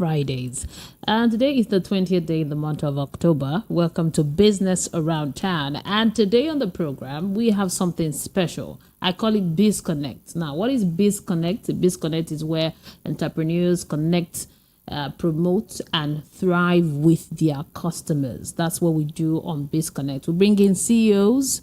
Fridays. And today is the 20th day in the month of October. Welcome to Business Around Town. And today on the program, we have something special. I call it Biz Connect. Now, what is Biz Connect? Biz Connect is where entrepreneurs connect, promote, and thrive with their customers. That's what we do on Biz Connect. We bring in CEOs.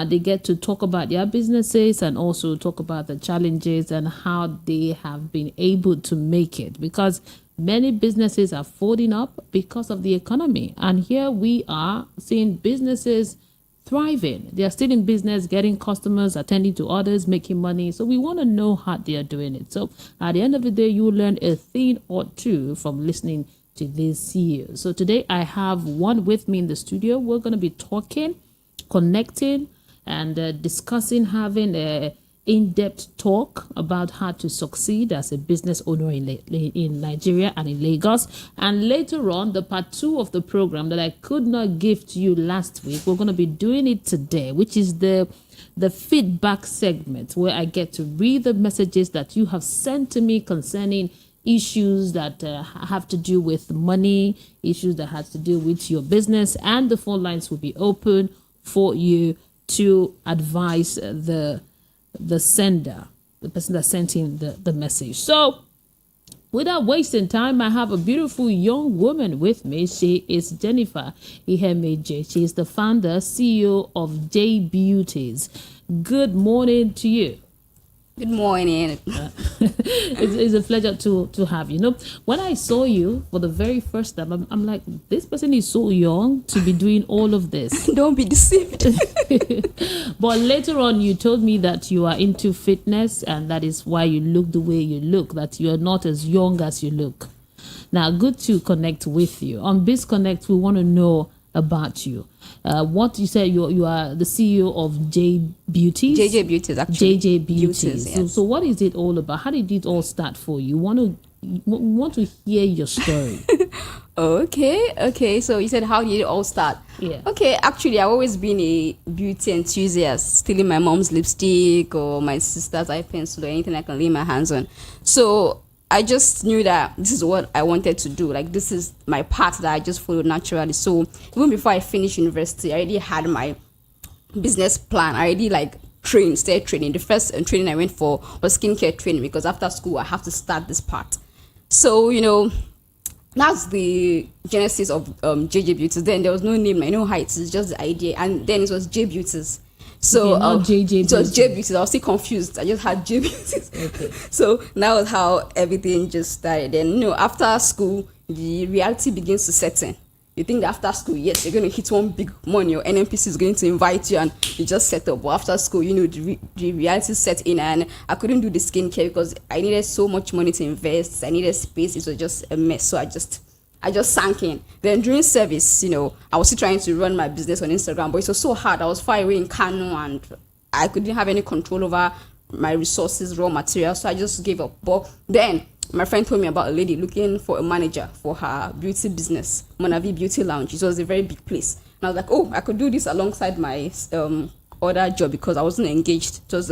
They get to talk about their businesses and also talk about the challenges and how they have been able to make it, because many businesses are folding up because of the economy. And here we are seeing businesses thriving. They are still in business, getting customers, attending to others, making money. So we want to know how they are doing it. So at the end of the day, you will learn a thing or two from listening to these CEOs. So today I have one with me in the studio. We're going to be talking, connecting, and discussing, having a in-depth talk about how to succeed as a business owner in Nigeria and in Lagos. And later on, the part 2 of the program that I could not give to you last week, we're going to be doing it today, which is the feedback segment, where I get to read the messages that you have sent to me concerning issues that have to do with money, issues that have to do with your business, and the phone lines will be open for you to advise the sender, the person that sent in the message. So without wasting time, I have a beautiful young woman with me. She is Jennifer Ijeoma. She is the founder, CEO of J Beauties. Good morning to you. Good morning. It's a pleasure to have you. You know, when I saw you for the very first time, I'm like, this person is so young to be doing all of this. Don't be deceived. But later on, you told me that you are into fitness and that is why you look the way you look, that you are not as young as you look. Now, good to connect with you. On Biz Connect, we want to know about you. What you said, you are the CEO of J Beauties. JJ Beauties, actually. JJ Beauties. Yes. So what is it all about? How did it all start for you? We want to hear your story. Okay. So you said, how did it all start? Yeah. Okay, actually, I've always been a beauty enthusiast, stealing my mom's lipstick or my sister's eye pencil or anything I can lay my hands on. So I just knew that this is what I wanted to do. Like, this is my path that I just followed naturally. So even before I finished university, I already had my business plan. I already started training. The first training I went for was skincare training, because after school I have to start this part. So, that's the genesis of JJ Beauties. Then there was no name, I know how it is, just the idea. And then it was J Beauties. So JJ it was J Beauties. I was still confused. I just had J Beauties. Okay. So that was how everything just started. Then after school, the reality begins to set in. You think that after school, yes, you're going to hit one big money, or NNPC is going to invite you and you just set up. But after school, the reality set in, and I couldn't do the skincare because I needed so much money to invest. I needed space. It was just a mess. So I just sank in. Then during service, I was still trying to run my business on Instagram, but it was so hard. I was far away in Kano and I couldn't have any control over my resources, raw materials. So I just gave up. But then my friend told me about a lady looking for a manager for her beauty business, Monavi Beauty Lounge. It was a very big place. And I was like, oh, I could do this alongside my other job, because I wasn't engaged. It was,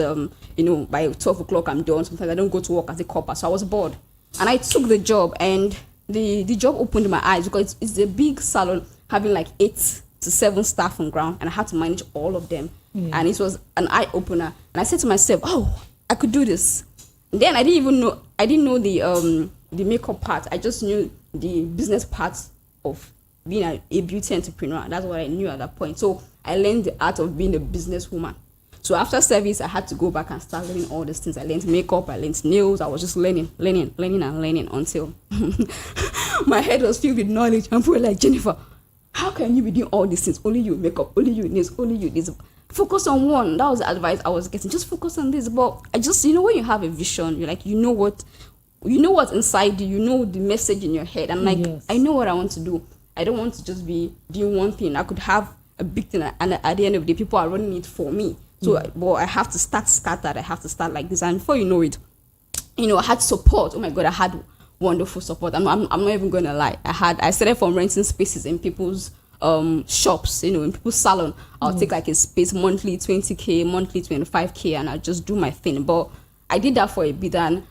by 12 o'clock I'm done. Sometimes I don't go to work as a copper. So I was bored. And I took the job, and the job opened my eyes, because it's a big salon having 8 to 7 staff on ground, and I had to manage all of them. And it was an eye opener. And I said to myself, oh, I could do this. And then I didn't know the makeup part. I just knew the business part of being a beauty entrepreneur. That's what I knew at that point. So I learned the art of being a businesswoman. So after service, I had to go back and start learning all these things. I learned makeup, I learned nails. I was just learning until my head was filled with knowledge. And people were like, Jennifer, how can you be doing all these things? Only you makeup, only you nails, only you this. Focus on one. That was the advice I was getting. Just focus on this. But I just, when you have a vision, you're like, what's inside you. You know the message in your head. I'm like, yes. I know what I want to do. I don't want to just be doing one thing. I could have a big thing, and at the end of the day, people are running it for me. So, but I have to start scattered. I have to start like this. And before you know it, I had support. Oh my God, I had wonderful support. I'm not even going to lie. I started from renting spaces in people's shops, in people's salon. I'll take a space monthly 20K, monthly 25K, and I'll just do my thing. But I did that for a bit, and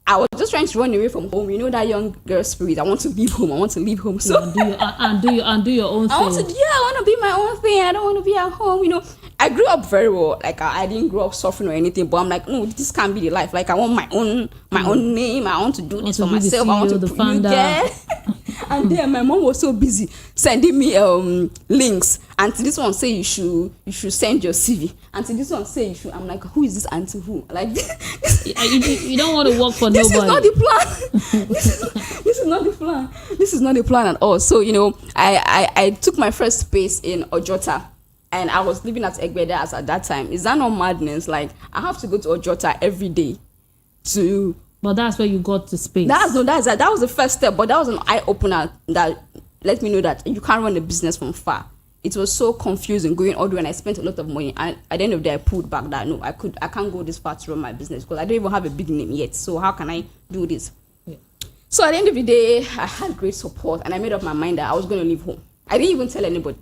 I was just trying to run away from home. You know that young girl spirit. I want to leave home. I want to leave home. So do your own thing. I want to be my own thing. I don't want to be at home. You know, I grew up very well. Like I didn't grow up suffering or anything. But I'm like, no, this can't be the life. Like I want my own name. I want to do this for myself. I want to the founder. And then my mom was so busy sending me links. Auntie, this one say you should send your CV. Auntie, this one say you should. I'm like, who is this auntie? Who? Like you don't want to work for this nobody. This is not the plan. This is not the plan. This is not the plan at all. So I took my first space in Ojota, and I was living at Egwuatu at that time. Is that not madness? Like I have to go to Ojota every day to. But that's where you got the space. That was the first step, but that was an eye opener that let me know that you can't run a business from far. It was so confusing going all the way, and I spent a lot of money. And at the end of the day, I pulled back that no, I can't go this far to run my business because I don't even have a big name yet. So how can I do this? Yeah. So at the end of the day, I had great support, and I made up my mind that I was going to leave home. I didn't even tell anybody.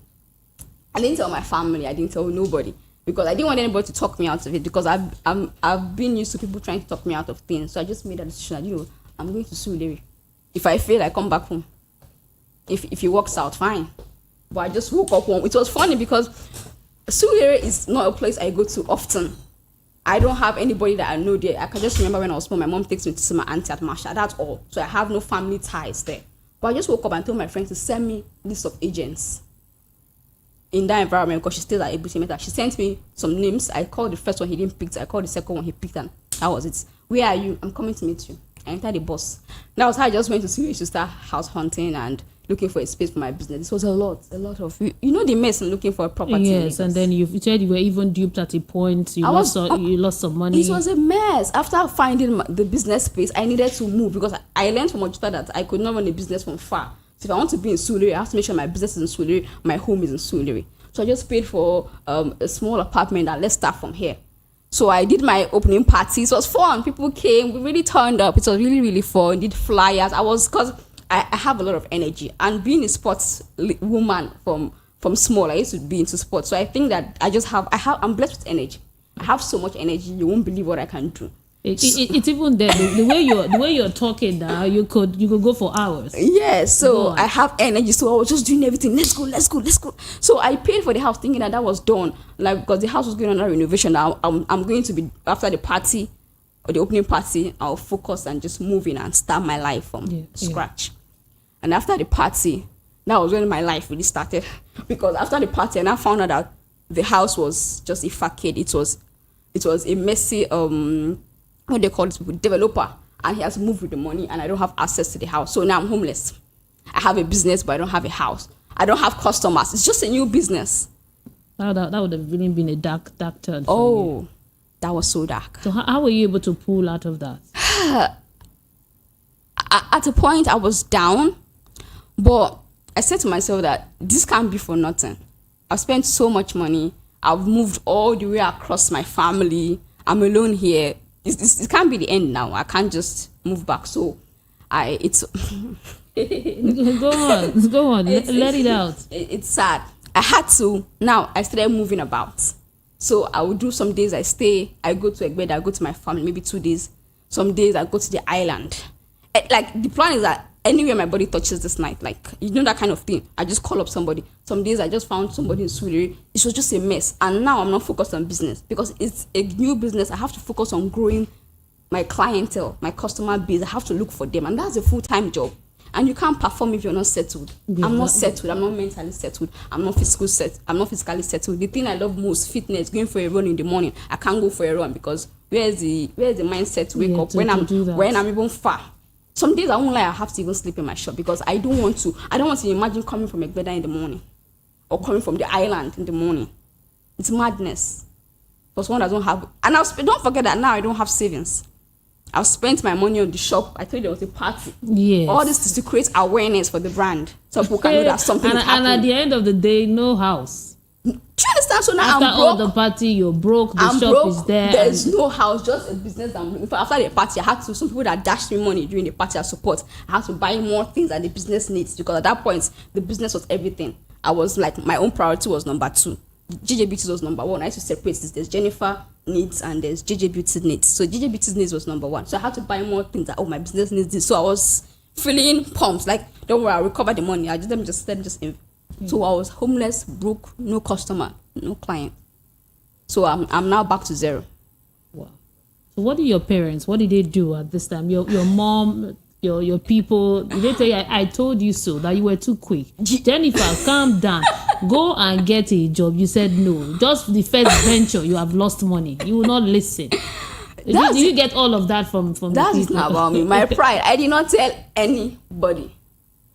I didn't tell my family. I didn't tell nobody because I didn't want anybody to talk me out of it. Because I've been used to people trying to talk me out of things. So I just made a decision that I'm going to Surulere. If I fail, I come back home. If it works out, fine. But I just woke up home. It was funny because Surulere is not a place I go to often. I don't have anybody that I know there. I can just remember when I was small, my mom takes me to see my auntie at Masha. That's all. So I have no family ties there. But I just woke up and told my friends to send me list of agents in that environment because she stays at Ebusi Meta. She sent me some names. I called the first one, he didn't pick. I called the second one, he picked, and that was it. Where are you? I'm coming to meet you. I entered the bus. That was how I just went to Surulere to start house hunting and looking for a space for my business. This was a lot of the mess in looking for a property. Yes, and then you said you were even duped at a point. You lost some money. It was a mess. After finding the business space, I needed to move because I learned from Ojota that I could not run a business from far. So if I want to be in Surulere, I have to make sure my business is in Surulere, my home is in Surulere. So I just paid for a small apartment and let's start from here. So I did my opening party. It was fun. People came. We really turned up. It was really, really fun. Did flyers. Because I have a lot of energy. And being a sports woman from small, I used to be into sports. So I think that I'm blessed with energy. I have so much energy. You won't believe what I can do. It's even there. The way you're talking now, you could go for hours. Yeah, so I have energy, so I was just doing everything. Let's go. So I paid for the house, thinking that was done. Like because the house was going under renovation. Now I'm going to be after the party or the opening party. I'll focus and just move in and start my life from scratch. And after the party, that was when my life really started. Because after the party, and I found out that the house was just a facade. It was a messy what they call it, developer, and he has moved with the money, and I don't have access to the house. So now I'm homeless. I have a business, but I don't have a house. I don't have customers. It's just a new business. That would have really been a dark turn. Oh, that was so dark. So how were you able to pull out of that? At a point, I was down, but I said to myself that this can't be for nothing. I've spent so much money. I've moved all the way across my family. I'm alone here. It can't be the end now. I can't just move back. So go on. Let it out. It's sad. I had to. Now I started moving about. So I would do some days I stay. I go to Egwuatu. I go to my family. Maybe 2 days. Some days I go to the island. Like the plan is that anywhere my body touches this night, like that kind of thing, I just call up somebody. Some days I just found somebody in Surulere. It was just a mess. And now I'm not focused on business because it's a new business. I have to focus on growing my clientele, my customer base. I have to look for them, and that's a full-time job. And you can't perform if you're not settled. Yeah, I'm not settled. I'm not mentally settled. I'm not physically settled. The thing I love most, fitness, going for a run in the morning. I can't go for a run because where's the mindset to wake up when I'm even far. Some days I won't lie, I have to even sleep in my shop because I don't want to imagine coming from Egwuatu in the morning or coming from the island in the morning. It's madness. Because one doesn't have, and don't forget that now I don't have savings. I've spent my money on the shop. I told you there was a party. Yes. All this is to create awareness for the brand. So people can know that something is happening. And at the end of the day, no house. Do you understand? So now after I'm broke. All the party, you're broke. The shop is there. There's no house, just a business that I'm looking for. After the party, I had to. Some people that dashed me money during the party as support. I had to buy more things that the business needs because at that point, the business was everything. I was like, my own priority was number 2. JJ Beauty was number one. I used to separate this. There's Jennifer needs and there's JJ Beauty needs. So JJ Beauty needs was number one. So I had to buy more things that, my business needs this. So I was feeling pumped. Like, don't worry, I'll recover the money. Let me just So I was homeless, broke, no customer, no client. So I'm now back to zero. Wow. So what did your parents, what did they do at this time? Your mom, your people, did they tell you, I told you so, that you were too quick? Jennifer, calm down. Go and get a job. You said no. Just the first venture, you have lost money. You will not listen. Did you get all of that from That is not about me. My pride. I did not tell anybody.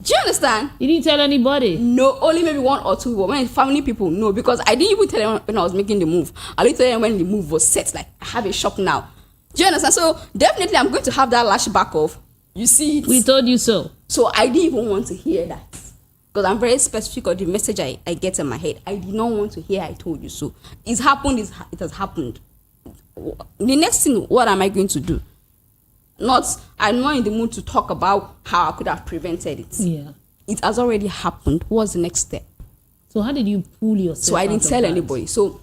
Do you understand? You didn't tell anybody? No, only maybe one or two. But when family people, no, because I didn't even tell them when I was making the move. I didn't tell them when the move was set. Like, I have a shop now. Do you understand? So definitely I'm going to have that lashback of, you see it. We told you so. So I didn't even want to hear that. Because I'm very specific on the message I get in my head. I did not want to hear I told you so. It's happened, it has happened. The next thing, what am I going to do? I'm not in the mood to talk about how I could have prevented it. Yeah. It has already happened. What's the next step? So how did you pull yourself? So I didn't tell anybody. So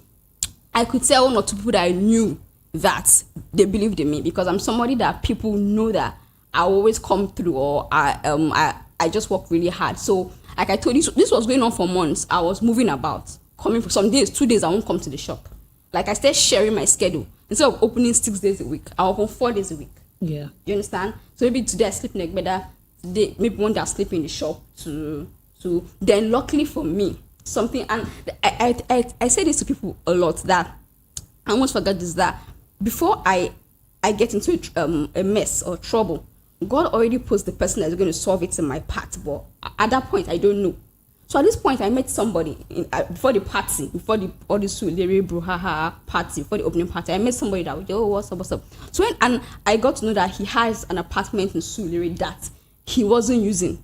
I could tell one or two people that I knew that they believed in me, because I'm somebody that people know that I always come through, or I just work really hard. So like I told you, this was going on for months. I was moving about, coming for some days, 2 days I won't come to the shop. Like I started sharing my schedule. Instead of opening 6 days a week, I open 4 days a week. Yeah. You understand? So maybe today I sleep in the bed, today maybe one day I sleep in the shop to then luckily for me, something, and I say this to people a lot, that I almost forgot this, that before I get into a mess or trouble, God already puts the person that's going to solve it in my path. But at that point, I don't know. So at this point, I met somebody before the party, all the Suliri Bruhaha party, before the opening party. I met somebody that was, what's up. So and I got to know that he has an apartment in Suliri that he wasn't using.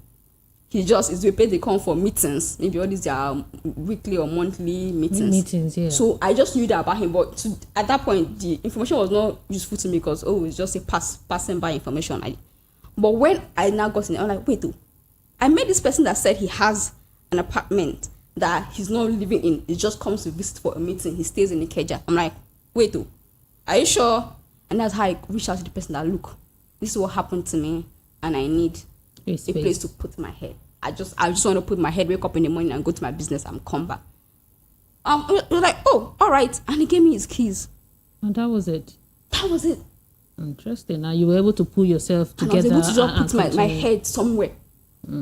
He just is paid. They come for meetings. Maybe all these are weekly or monthly meetings. Yeah. So I just knew that about him. But at that point, the information was not useful to me, because it's just a passing by information. But when I now got in, I'm like, wait, I met this person that said he has an apartment that he's not living in. He just comes to visit for a meeting. He stays in Ikeja. I'm like, wait, are you sure? And that's how I reached out to the person that, look, this is what happened to me, and I need a place to put my head. I just want to put my head, wake up in the morning and go to my business and come back. We're like, oh, all right. And he gave me his keys. And that was it. That was it. Interesting. Now you were able to pull yourself together. And I was able to just put my head somewhere.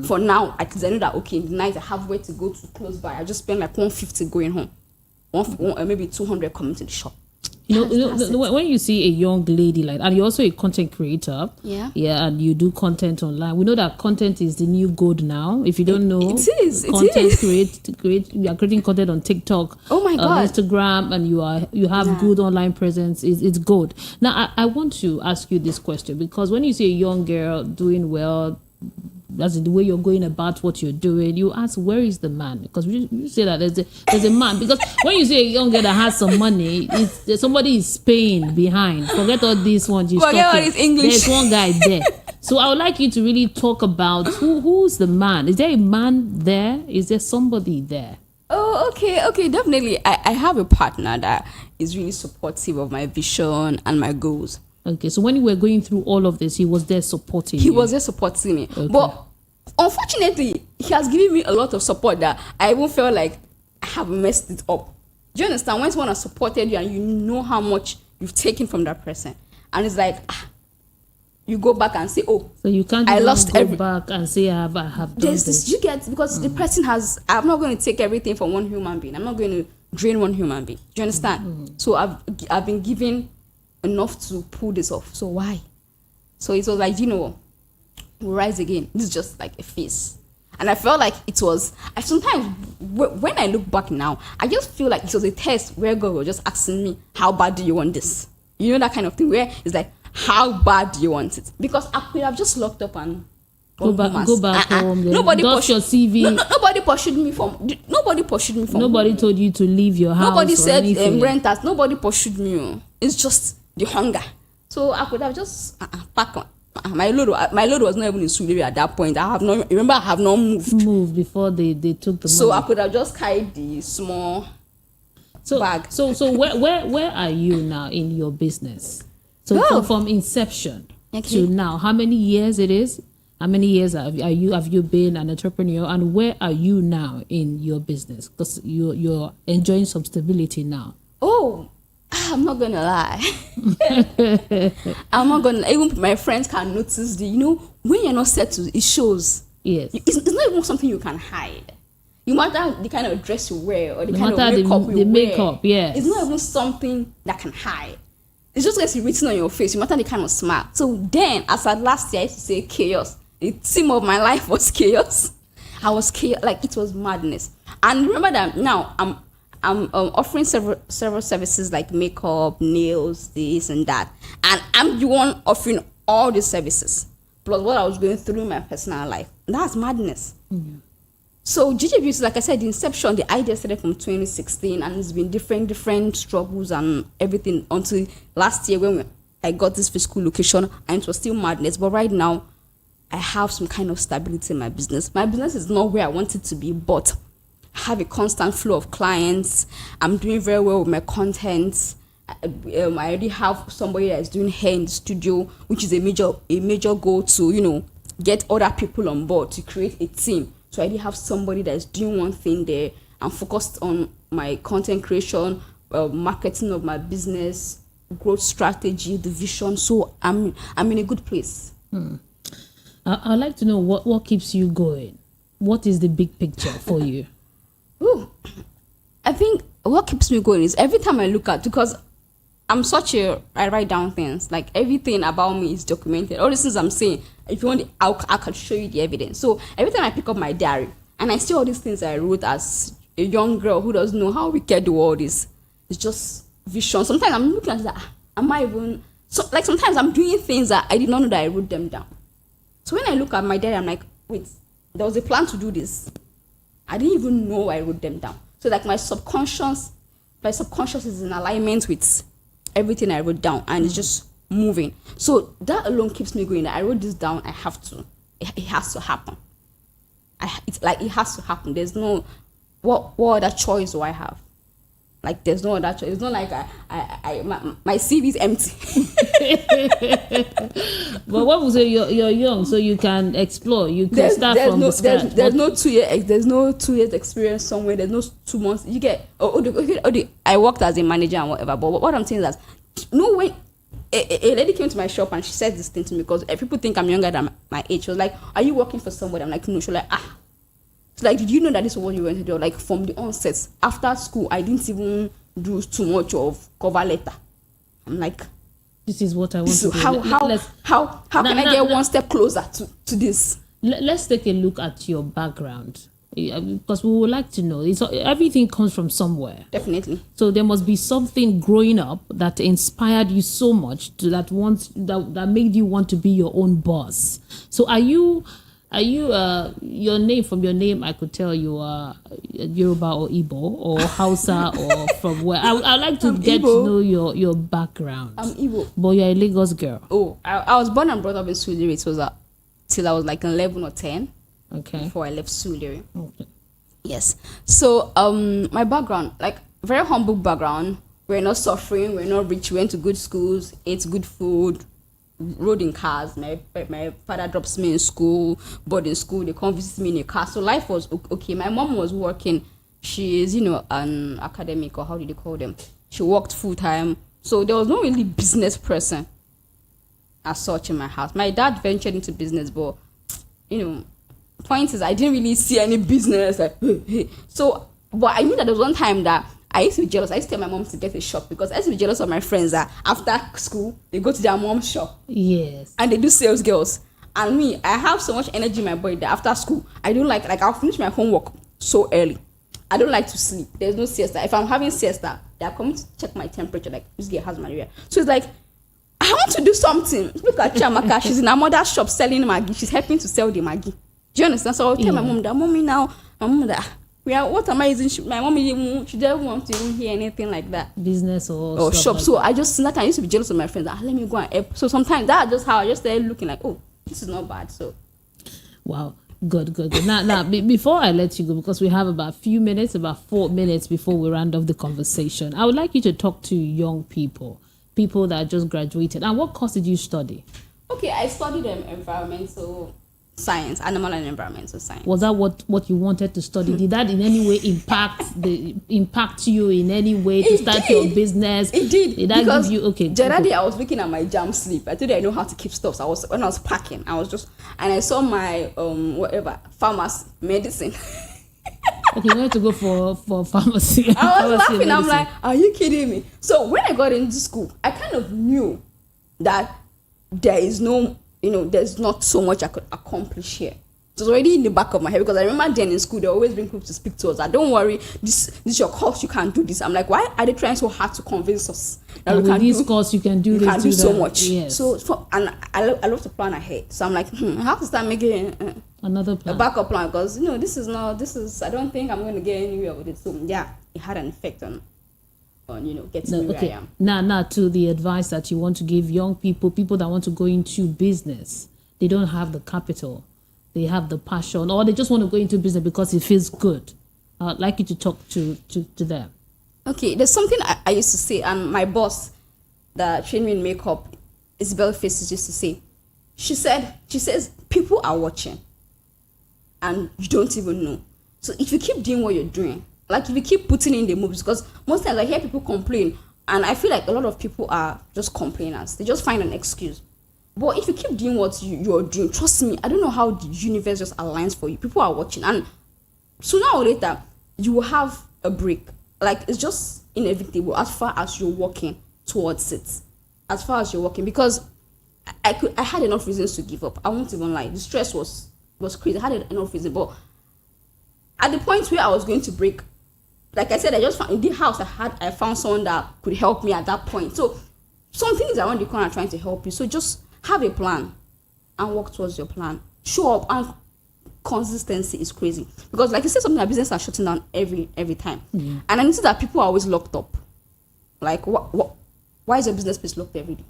For now, at least I know that, okay, in the night I have where to go to close by. I just spend like 150 going home. Maybe 200 coming to the shop. You know, when you see a young lady like, and you're also a content creator, yeah, and you do content online. We know that content is the new gold now. If you don't know, it is. Create. You are creating content on TikTok, oh my God, Instagram, and you have good online presence. It's gold. Now I want to ask you this question, because when you see a young girl doing well, that's the way you're going about what you're doing, you ask, where is the man? Because you say that there's a man, because when you see a young girl that has some money, somebody is paying behind. Forget all this one. Forget all this English. There's one guy there. So I would like you to really talk about who's the man. Is there a man there? Is there somebody there? Oh, okay, definitely. I have a partner that is really supportive of my vision and my goals. Okay, so when you were going through all of this, he was there supporting you? He was there supporting me. Okay. But unfortunately, he has given me a lot of support that I even felt like I have messed it up. Do you understand? When someone has supported you and you know how much you've taken from that person, and it's like, you go back and say, oh, so you can't go back and say, I have done this. You get, because the person I'm not going to take everything from one human being. I'm not going to drain one human being. Do you understand? So I've been given enough to pull this off. So why? So it was like, we'll rise again. This is just like a phase. And I felt like it was, sometimes when I look back now, I just feel like it was a test where God was just asking me, how bad do you want this? You know, that kind of thing, where it's like, how bad do you want it? Because I could have just locked up and go back home. Nobody pushed your CV. Nobody pursued me from. Nobody told you to leave your house. Nobody said rent us. Nobody pursued me. It's just the hunger. So I could have just packed on. My load was not even in Suliri at that point. I have not moved before they took the money. So I could have just carried the small bag. So where are you now in your business? So from inception to now, how many years it is? How many years have you been an entrepreneur, and where are you now in your business? Because you're enjoying some stability now. Oh, I'm not gonna lie. I'm not gonna. Even my friends can notice when you're not settled, it shows. Yes, it's not even something you can hide. No matter the kind of dress you wear or the kind of makeup you wear, it's not even something that can hide. It's just gets written on your face. No matter the kind of smile. So then, as at last year, I used to say chaos. The theme of my life was chaos. I was chaos, like it was madness. And remember that now I'm offering several services like makeup, nails, this and that, and I'm the one offering all the services plus what I was going through in my personal life. That's madness. Mm-hmm. So GJ Beauty, like I said, the inception, the idea started from 2016, and it's been different struggles and everything until last year when I got this physical location, and it was still madness. But right now, I have some kind of stability in my business. My business is not where I want it to be, but I have a constant flow of clients. I'm doing very well with my content. I already have somebody that's doing hair in the studio, which is a major goal to, get other people on board to create a team. So I already have somebody that's doing one thing there. I'm focused on my content creation, marketing of my business, growth strategy, the vision. So I'm in a good place. I'd like to know what keeps you going. What is the big picture for you? I think what keeps me going is every time I look at, because I write down things, like everything about me is documented. All the things I'm saying, if you want, I can show you the evidence. So every time I pick up my diary and I see all these things I wrote as a young girl who doesn't know how wicked the world is, it's just vision. Sometimes I'm looking at that. Am I even sometimes I'm doing things that I did not know that I wrote them down. So when I look at my diary, I'm like, wait, there was a plan to do this. I didn't even know I wrote them down. So like my subconscious is in alignment with everything I wrote down, and it's just moving. So that alone keeps me going. I wrote this down. I have to. It has to happen. It has to happen. There's no what other choice do I have? Like there's no other choice. It's not like my CV is empty. But what was it? You're young, so you can explore. You can start from the scratch. There's no 2 years. There's no 2 years experience somewhere. There's no 2 months. You get I worked as a manager and whatever. But what I'm saying is that when a lady came to my shop and she said this thing to me, because people think I'm younger than my age. She was like, "Are you working for somebody?" I'm like, "No." She was like, It's like, did you know that this is what you went to do? Like from the onset, after school, I didn't even do too much of cover letter. I'm like, this is what I want to do. How can I get one step closer to this? Let's take a look at your background, because we would like to know. Everything comes from somewhere. Definitely. So there must be something growing up that inspired you so much that made you want to be your own boss. So are you your name, from your name I could tell you are Yoruba or Igbo or Hausa or from where? I'd like to get to know your background. I'm Igbo. But you're a Lagos girl. Oh, I was born and brought up in Surulere. It was till I was like 11 or 10. Okay. Before I left Surulere. Okay. Yes. So my background, like very humble background. We're not suffering. We're not rich. We went to good schools, ate good food, rode in cars. My father drops me in school, boarding school. They come visit me in a car. So life was okay. My mom was working. She is, an academic, or how do they call them? She worked full time. So there was no really business person as such in my house. My dad ventured into business, but point is I didn't really see any business. So, but I knew that there was one time that I used to be jealous. I used to tell my mom to get a shop, because I used to be jealous of my friends that after school they go to their mom's shop. Yes. And they do sales girls. And me, I have so much energy in my body that after school I don't like I'll finish my homework so early. I don't like to sleep. There's no siesta. If I'm having siesta, they're coming to check my temperature. Like, this girl has malaria. So it's like, I want to do something. Look at Chiamaka. She's in her mother's shop selling Maggi. She's helping to sell the Maggi. Do you understand? So I'll tell my mom that, Mommy, now, my mom that, what am I using? My mom, she doesn't want to even hear anything like that. Business or shop. Like so that. I used to be jealous of my friends. Let me go and help. So sometimes that's just how I just started looking like, oh, this is not bad. So, wow. Good. Now, before I let you go, because we have about 4 minutes before we round off the conversation, I would like you to talk to young people that just graduated. And what course did you study? Okay, I studied environmental science, animal and environmental science. Was that what you wanted to study? Did that in any way impact you in any way to start your business? It did. Did that give you the other day I was looking at my jam slip. I told you I know how to keep stuff. So when I was packing, and I saw my pharmacy medicine. Okay, you wanted to go for pharmacy. I was laughing. I'm like, are you kidding me? So when I got into school, I kind of knew that there's not so much I could accomplish here. It was already in the back of my head, because I remember then in school they always bring people to speak to us that, don't worry, this is your course, you can't do this. I'm like, why are they trying so hard to convince us that we can do course, you can do this, can do so much? Yes. And I love to plan ahead. So I'm like, I have to start making another plan, a backup plan, because I don't think I'm going to get anywhere with it. So yeah, it had an effect on getting where I am. Now to the advice that you want to give young people that want to go into business. They don't have the capital, they have the passion, or they just want to go into business because it feels good. I'd like you to talk to them. Okay, there's something I used to say, and my boss that trained me in makeup, Isabel Faces, used to say. She says, people are watching and you don't even know. So if you keep doing what you're doing, like if you keep putting in the moves, because most times I hear people complain, and I feel like a lot of people are just complainers. They just find an excuse. But if you keep doing what you're doing, trust me, I don't know how the universe just aligns for you. People are watching, and sooner or later, you will have a break. Like, it's just inevitable as far as you're working towards it. As far as you're working, because I had enough reasons to give up. I won't even lie. The stress was crazy. I had enough reasons, but at the point where I was going to break, like I said, I just found in the house I found someone that could help me at that point. So something is around the corner trying to help you. So just have a plan and work towards your plan. Show up, and consistency is crazy, because like you said, something, our business are shutting down every time. Mm-hmm. And I noticed that people are always locked up. Like, why is your business place locked every day?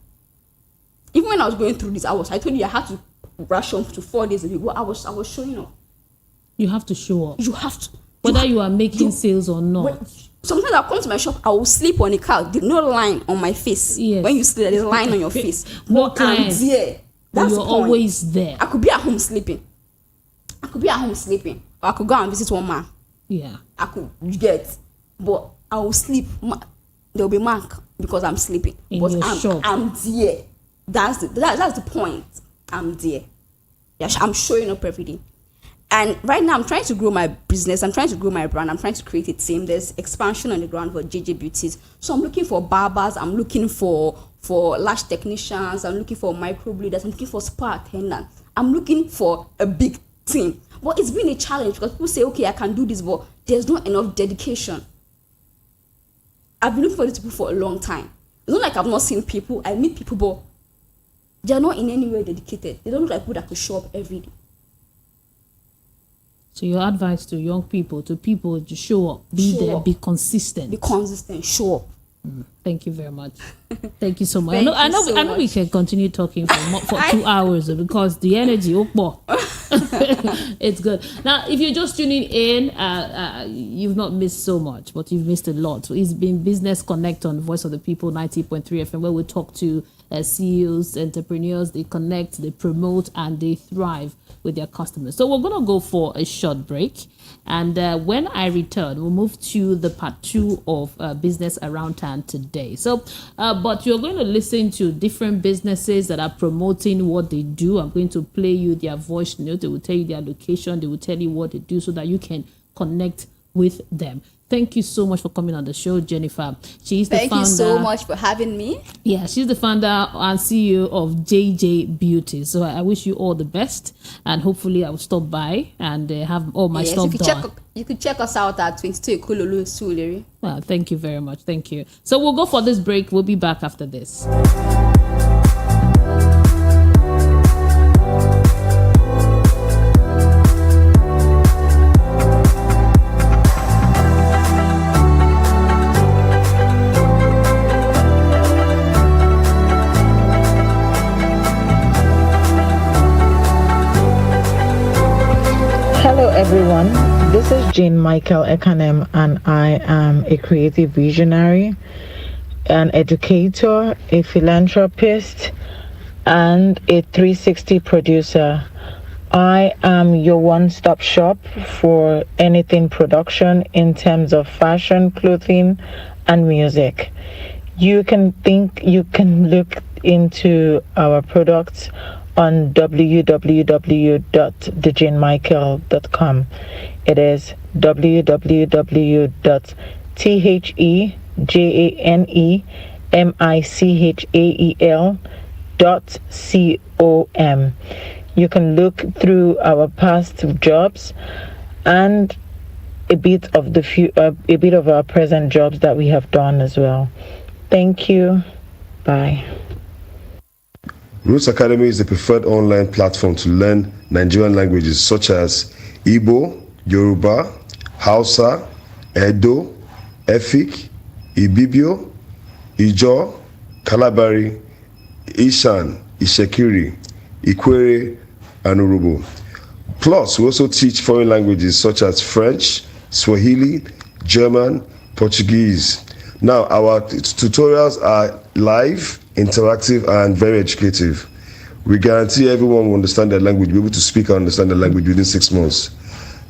Even when I was going through this, I told you I had to rush on to 4 days a week. But I was showing up. You have to show up. You have to. Whether you are making sales or not. Sometimes I'll come to my shop, I will sleep on the couch. There's no line on my face. Yes. When you sleep, there's a line on your face. No clients. That's you're always there. I could be at home sleeping. Or I could go and visit one man. Yeah. I could get. But I will sleep. There will be mark because I'm sleeping. But I'm there. That's the point. I'm there. Yeah, I'm showing up every day. And right now, I'm trying to grow my business. I'm trying to grow my brand. I'm trying to create a team. There's expansion on the ground for JJ Beauties. So I'm looking for barbers. I'm looking for lash technicians. I'm looking for microbladers. I'm looking for spa attendants. I'm looking for a big team. But it's been a challenge, because people say, okay, I can do this, but there's not enough dedication. I've been looking for these people for a long time. It's not like I've not seen people. I meet people, but they're not in any way dedicated. They don't look like people that could show up every day. So your advice to young people, to show up, be consistent. Be consistent, show up. Thank you very much. Thank you so much. I know we can continue talking for 2 hours, because the energy, it's good. Now, if you're just tuning in, you've not missed so much, but you've missed a lot. So it's been Business Connect on Voice of the People 90.3 FM, where we talk to CEOs, entrepreneurs. They connect, they promote, and they thrive with their customers. So we're going to go for a short break. And when I return, we'll move to the part 2 of Business Around Town today. So, but you're going to listen to different businesses that are promoting what they do. I'm going to play you their voice note. They will tell you their location. They will tell you what they do, so that you can connect with them. Thank you so much for coming on the show, Jennifer. She's the founder. Thank you so much for having me. Yeah, she's the founder and CEO of JJ Beauty. So I wish you all the best, and hopefully I will stop by and have all my stuff done. You could check us out at 22 Ikululu Suleri. Well, thank you very much. Thank you. So we'll go for this break. We'll be back after this. Hello, everyone. This is Jane Michael Ekanem, and I am a creative visionary, an educator, a philanthropist, and a 360 producer. I am your one-stop shop for anything production in terms of fashion, clothing, and music. You can look into our products on www.thejanemichael.com. It is www.thejanemichael.com. You can look through our past jobs and a bit of our present jobs that we have done as well. Thank you. Bye. Roots Academy is the preferred online platform to learn Nigerian languages such as Igbo, Yoruba, Hausa, Edo, Efik, Ibibio, Ijaw, Kalabari, Ishan, Ishekiri, Ikwere, and Urubu. Plus, we also teach foreign languages such as French, Swahili, German, Portuguese. Now, our tutorials are live, interactive, and very educative. We guarantee everyone will understand their language, be able to speak and understand the language within 6 months.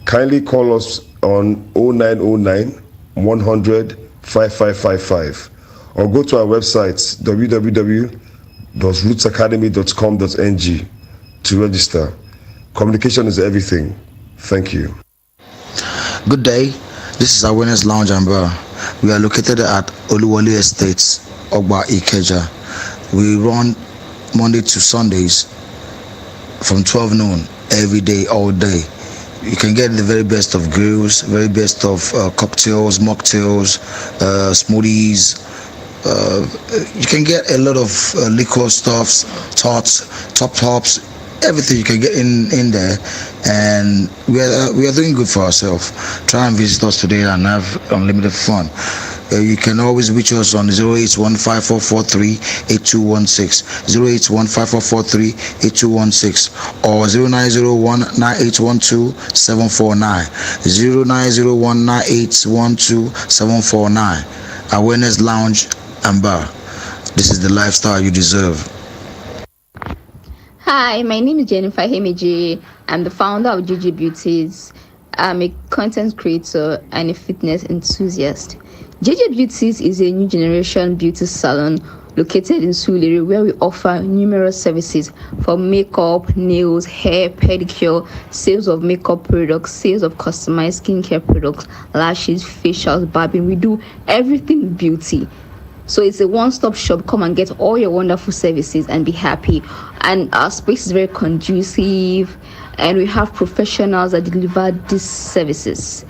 Kindly call us on 0909 100 5555 or go to our website www.rootsacademy.com.ng to register. Communication is everything. Thank you. Good day. This is Awareness Lounge and Bar. We are located at Oluwole Estates, Ogba Ikeja. We run Monday to Sundays from 12 noon every day, all day. You can get the very best of grills, very best of cocktails, mocktails, smoothies. You can get a lot of liquor stuffs, tarts, tops, everything you can get in there, and we are doing good for ourselves. Try and visit us today and have unlimited fun. You can always reach us on 08154438216, 08154438216, or 090198127449, 090198127449. Awareness Lounge and Bar. This is the lifestyle you deserve. Hi, my name is Jennifer Hemiji. I'm the founder of JJ Beauties. I'm a content creator and a fitness enthusiast. JJ Beauties is a new generation beauty salon located in Surulere, where we offer numerous services for makeup, nails, hair, pedicure, sales of makeup products, sales of customized skincare products, lashes, facials, barbing. We do everything beauty. So it's a one-stop shop. Come and get all your wonderful services and be happy. And our space is very conducive, and we have professionals that deliver these services.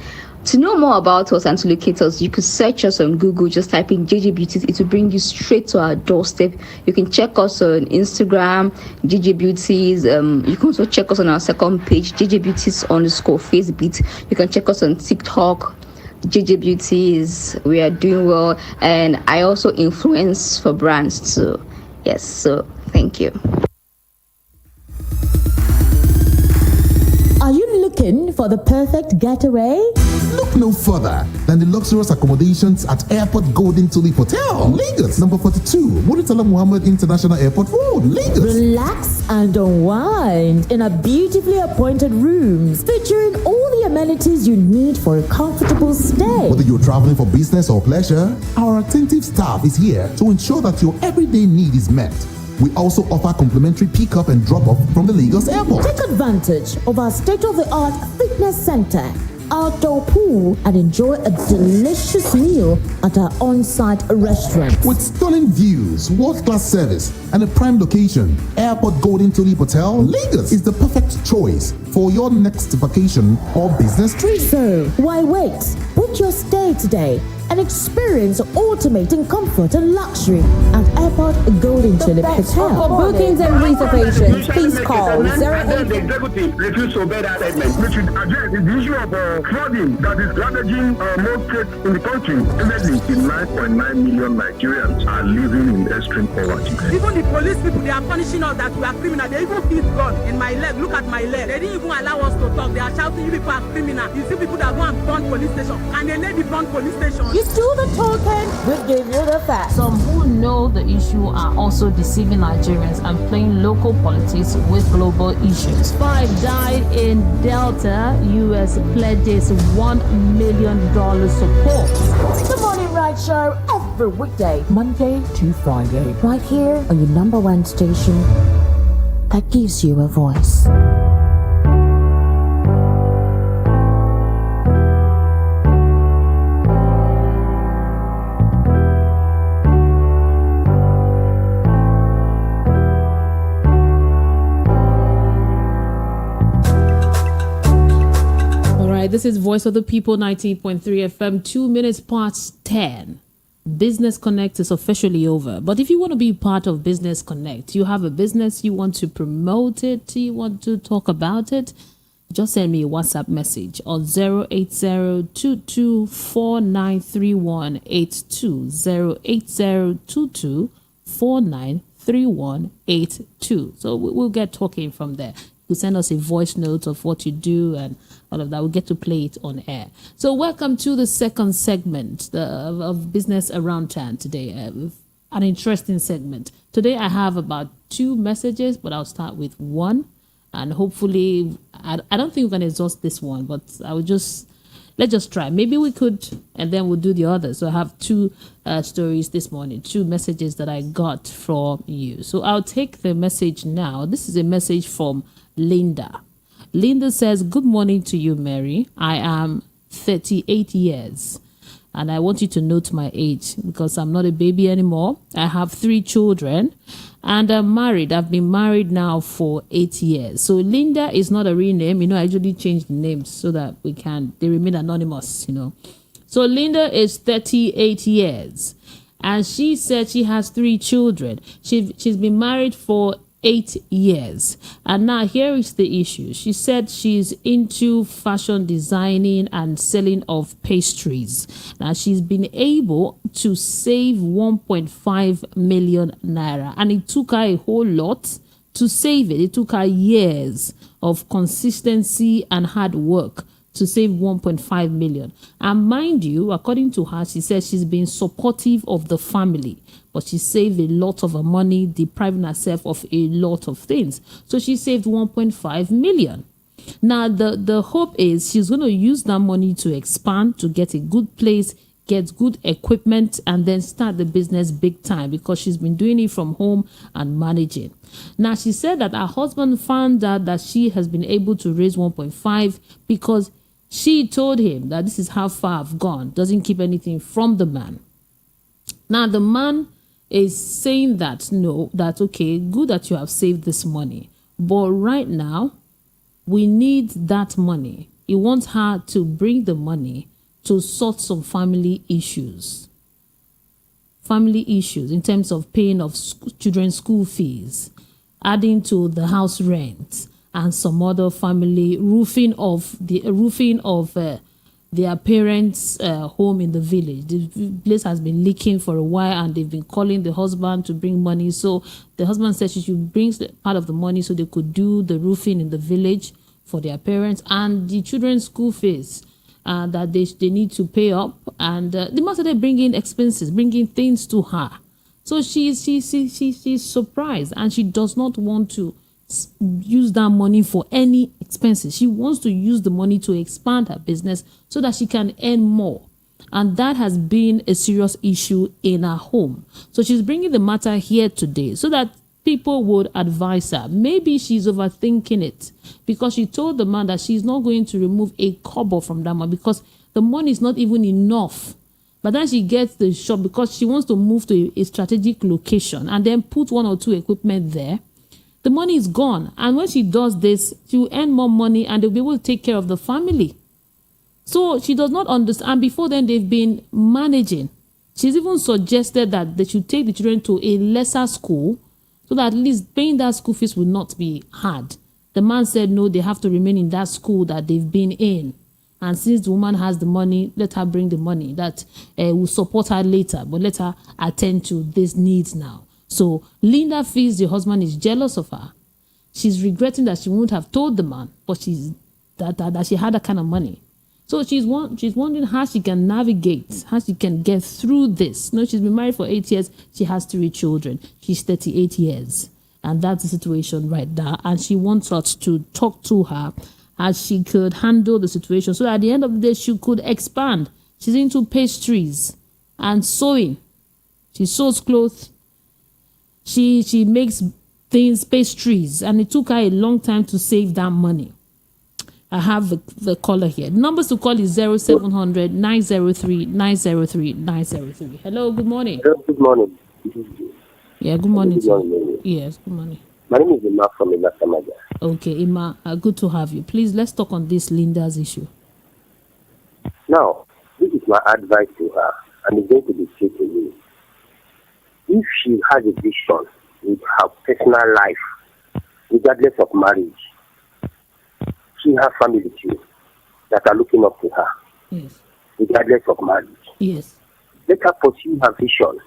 To know more about us and to locate us, you could search us on Google. Just type in JJ Beauties. It will bring you straight to our doorstep. You can check us on Instagram, JJ Beauties. You can also check us on our second page, JJ Beauties _Facebook. You can check us on TikTok, JJ Beauties. We are doing well, and I also influence for brands too. Yes, so thank you. Are you looking for the perfect getaway? Look no further than the luxurious accommodations at Airport Golden Tulip Hotel, Lagos, number 42, Muritala Muhammad International Airport Road, Lagos. Relax and unwind in a beautifully appointed rooms featuring all the amenities you need for a comfortable stay. Whether you're traveling for business or pleasure, our attentive staff is here to ensure that your everyday need is met. We also offer complimentary pick-up and drop-off from the Lagos airport. Take advantage of our state-of-the-art fitness center, outdoor pool, and enjoy a delicious meal at our on-site restaurant. With stunning views, world-class service, and a prime location, Airport Golden Tulip Hotel, Lagos is the perfect choice for your next vacation or business trip. So, why wait? Book your stay today and experience ultimate in comfort and luxury at Airport Golden Tulip Hotel. For bookings and reservations, please call 08. The executive refused to obey that statement. We should address the issue of flooding that is ravaging most states in the country. Currently, 9.9 million Nigerians are living in extreme poverty. Even the police people, they are punishing us that we are criminal. They even hit gun in my leg. Look at my leg. They didn't even allow us to talk. They are shouting, you people are criminal. You see people that go and burn police station, and they let the burn police station. You do the talking, we give you the facts. Some who know the issue are also deceiving Nigerians and playing local politics with global issues. 5 died in Delta. U.S. pledges $1 million support. The Morning Ride Show every weekday, Monday to Friday, right here on your #1 station that gives you a voice. This is Voice of the People, 19.3 FM, 2 minutes past 10. Business Connect is officially over. But if you want to be part of Business Connect, you have a business, you want to promote it, you want to talk about it, just send me a WhatsApp message on 08022493182, 08022493182. So we'll get talking from there. You send us a voice note of what you do and all of that. We'll get to play it on air. So welcome to the second segment of Business Around Town today. An interesting segment. Today I have about 2 messages, but I'll start with one. And hopefully, I don't think we can exhaust this one, but let's just try. Maybe we could, and then we'll do the other. So I have 2 stories this morning, 2 messages that I got from you. So I'll take the message now. This is a message from Linda. Linda says, good morning to you, Mary. I am 38 years and I want you to note my age because I'm not a baby anymore. I have 3 children and I'm married. I've been married now for 8 years. So Linda is not a real name. I usually change the names so that they remain anonymous, So Linda is 38 years and she said she has 3 children. She's been married for 8 years. And now here is the issue. She said she's into fashion designing and selling of pastries. Now she's been able to save 1.5 million naira. And it took her a whole lot to save it. It took her years of consistency and hard work to save 1.5 million. And mind you, according to her, she says she's been supportive of the family, but she saved a lot of her money, depriving herself of a lot of things. So she saved 1.5 million. Now, the hope is she's going to use that money to expand, to get a good place, get good equipment, and then start the business big time because she's been doing it from home and managing. Now, she said that her husband found out that she has been able to raise 1.5 because she told him that this is how far I've gone, doesn't keep anything from the man. Now, the man is saying that, no, that's okay, good that you have saved this money. But right now, we need that money. He wants her to bring the money to sort some family issues. Family issues in terms of paying of children's school fees, adding to the house rent, and some other family roofing of their parents' home in the village. The place has been leaking for a while and they've been calling the husband to bring money. So the husband said she should bring part of the money so they could do the roofing in the village for their parents and the children's school fees that they need to pay up. And they must have bringing expenses, bringing things to her. So she's surprised and she does not want to use that money for any expenses. She wants to use the money to expand her business so that she can earn more. And that has been a serious issue in her home. So she's bringing the matter here today so that people would advise her. Maybe she's overthinking it because she told the man that she's not going to remove a kobo from that man because the money is not even enough. But then she gets the shop because she wants to move to a strategic location and then put 1 or 2 equipment there. The money is gone. And when she does this, she will earn more money and they'll be able to take care of the family. So she does not understand. And before then, they've been managing. She's even suggested that they should take the children to a lesser school so that at least paying that school fees will not be hard. The man said, no, they have to remain in that school that they've been in. And since the woman has the money, let her bring the money. That will support her later, but let her attend to these needs now. So Linda feels the husband is jealous of her. She's regretting that she wouldn't have told the man, but that she had that kind of money. So she's wondering how she can navigate, how she can get through this. No, she's been married for 8 years. She has 3 children. She's 38 years. And that's the situation right now. And she wants us to talk to her as she could handle the situation so that at the end of the day, she could expand. She's into pastries and sewing. She sews clothes. She makes things, pastries, and it took her a long time to save that money. I have the caller here. Numbers to call is 0700 903 903 903. Hello, good morning. Hello, good morning. Yeah, good morning. Good morning. Yes, good morning. My name is Ima from Ilasamaja. Okay, Ima, good to have you. Please, let's talk on this Linda's issue. Now, this is my advice to her, and it's going to be straight to you. If she has a vision with her personal life, regardless of marriage, she has family too that are looking up to her, yes, regardless of marriage. Yes. Let her pursue her vision.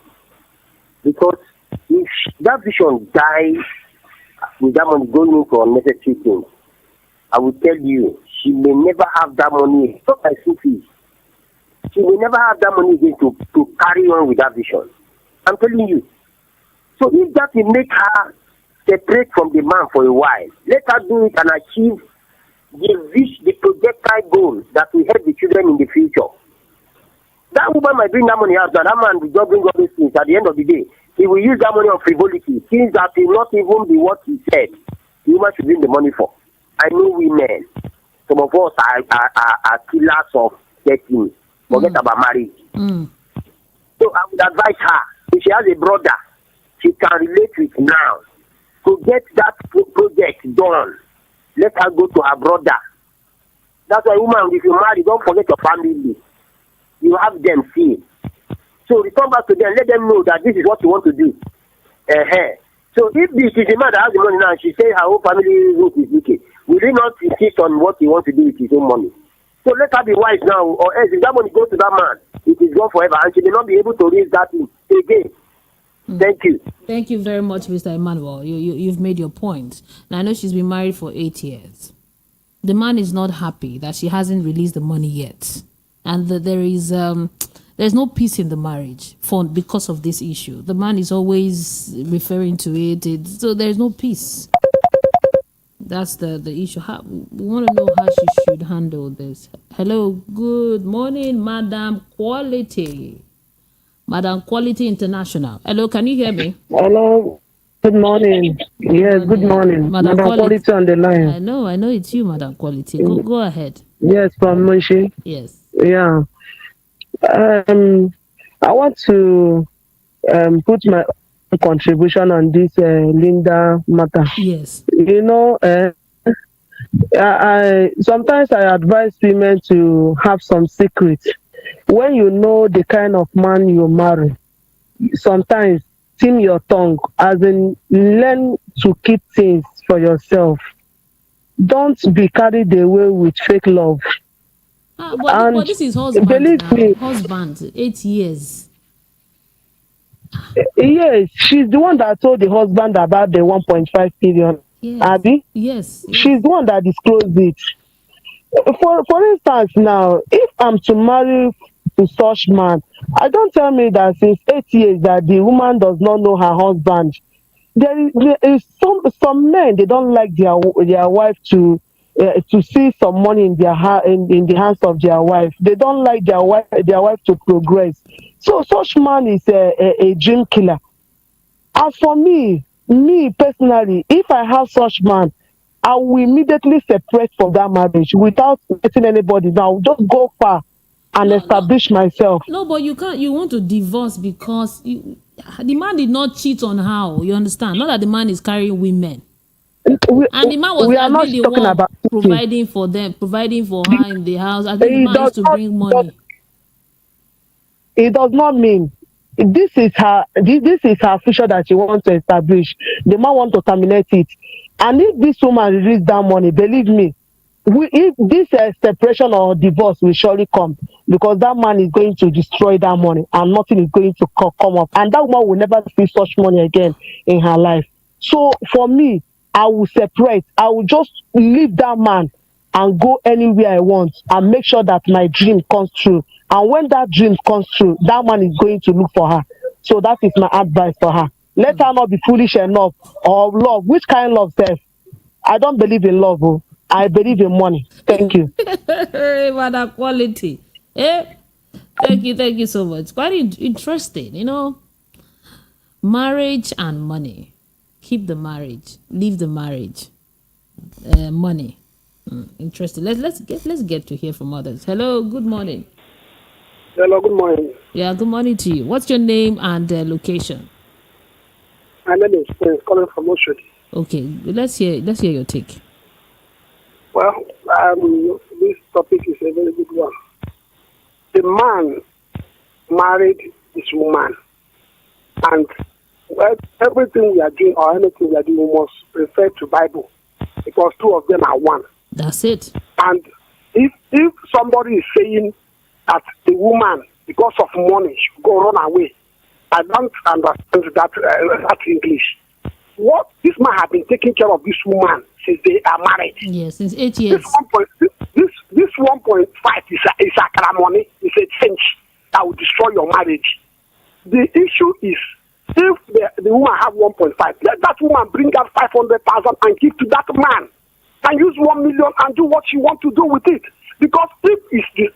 Because if that vision dies with that money going into unnecessary things, I will tell you, she may never have that money. Not by fees. She will never have that money again to carry on with that vision. I'm telling you. So if that will make her separate from the man for a while, let her do it and achieve the projectile goal that will help the children in the future. That woman might bring that money out, but that man will just bring all these things. At the end of the day, he will use that money on frivolity, things that will not even be what he said the woman should bring the money for. I know women, some of us are killers of getting. Forget about marriage. So I would advise her, if she has a brother she can relate with now, to get that project done, let her go to her brother. That's why, woman, if you marry, don't forget your family. You have them see. So return back to them, let them know that this is what you want to do. So if this is a man that has the money now, she says her whole family route is okay, will he not insist on what he wants to do with his own money? So let her be wise now, or else if that money goes to that man, it is gone forever, and she may not be able to raise that thing again. Thank you. Thank you very much, Mr. Emmanuel. You've made your point. Now, I know she's been married for 8 years. The man is not happy that she hasn't released the money yet. And that there's no peace in the marriage because of this issue. The man is always referring to it. So there's no peace. That's the issue. We want to know how she should handle this. Hello, good morning, Madam Quality. Madam Quality International. Hello, can you hear me? Hello, good morning. Yes, good morning. Madam Quality on the line. I know it's you, Madam Quality. Go ahead. Yes, from Munshi. Yes. Yeah. I want to put my contribution on this Linda matter. Yes. You know, I sometimes I advise women to have some secrets. When you know the kind of man you marry, sometimes tame your tongue, as in learn to keep things for yourself. Don't be carried away with fake love. But this is husband. Believe me, husband, 8 years. Yes, she's the one that told the husband about the 1.5 billion. Yes. Abby? Yes. She's the one that disclosed it. For instance, now, if I'm to marry to such man, I don't tell me that since 8 years that the woman does not know her husband. There is some men, they don't like their wife to see some money in their in the hands of their wife. They don't like their wife to progress. So such man is a dream killer. As for me personally, if I have such man, I will immediately separate from that marriage without letting anybody know. Just go far and establish myself. No, but you can't. You want to divorce because the man did not cheat on her. You understand? Not that the man is carrying women. And the man was we are not the talking one about providing for them, providing for her in the house. I think the it man does used to not bring money. it does not mean this is her future that she wants to establish. The man want to terminate it, and if this woman release that money, believe me, if this separation or divorce will surely come, because that man is going to destroy that money and nothing is going to come up, and that woman will never see such money again in her life. So for me, I will separate. I will just leave that man and go anywhere I want and make sure that my dream comes true. And when that dream comes true, that man is going to look for her. So that is my advice for her. Let her not be foolish enough or love. Which kind of love, self? I don't believe in love. Oh. I believe in money. Thank you. What quality. Thank you so much. Quite interesting, Marriage and money. Keep the marriage. Leave the marriage. Money. Interesting. Let's get to hear from others. Hello, good morning. Hello, good morning. Yeah, good morning to you. What's your name and location? My name is Prince, calling from Oshodi. Okay, let's hear your take. Well, this topic is a very good one. The man married this woman, and everything we are doing or anything we are doing, we must refer to Bible, because two of them are one. That's it. And if somebody is saying that the woman, because of money, should go run away, I don't understand that English. What this man has been taking care of this woman since they are married. Yes, since 8 years. This 1.5 is a money. It's a change that will destroy your marriage. The issue is, if the woman have 1.5, let that woman bring out 500,000 and give to that man, and use 1 million and do what she want to do with it. Because if it's the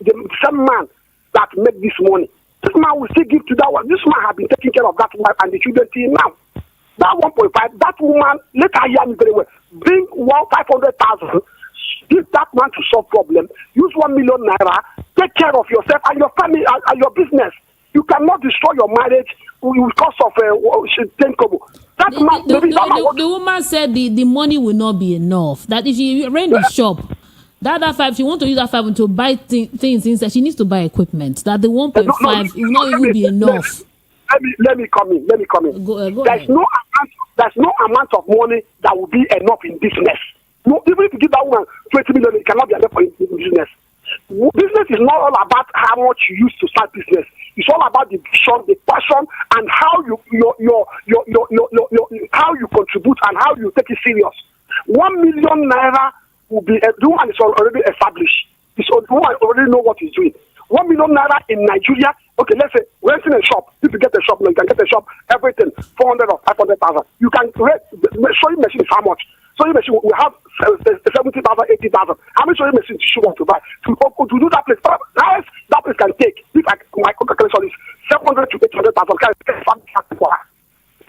same man that make this money, this man will still give to that one. This man has been taking care of that wife and the children till now. That 1.5, that woman, let her hear me very well. Bring 500,000, give that man to solve problem. Use 1 million naira, take care of yourself and your family and your business. You cannot destroy your marriage because of that man. The woman said the money will not be enough. That if she rent the shop, that 5, she want to use that 5 to buy things inside. She needs to buy equipment. That the 1.5 will not even be enough. Let me come in. Go there's ahead. no amount of money that will be enough in business. No, even if you give that woman 20 million, it cannot be enough in business. Business is not all about how much you use to start business. It's all about the vision, the passion, and how you how you contribute and how you take it serious. 1 million naira will be the woman is already established. The woman already know what he's doing. 1 million naira in Nigeria. Okay, let's say renting a shop. If you get a shop, you can get a shop. Everything 400 or 500,000. You can rent. Sewing machine is how much? Sewing machine we have 70,000, 80,000. How many sewing machines do you want to buy to do that place? That place can take. If my calculation is 700 to 800,000.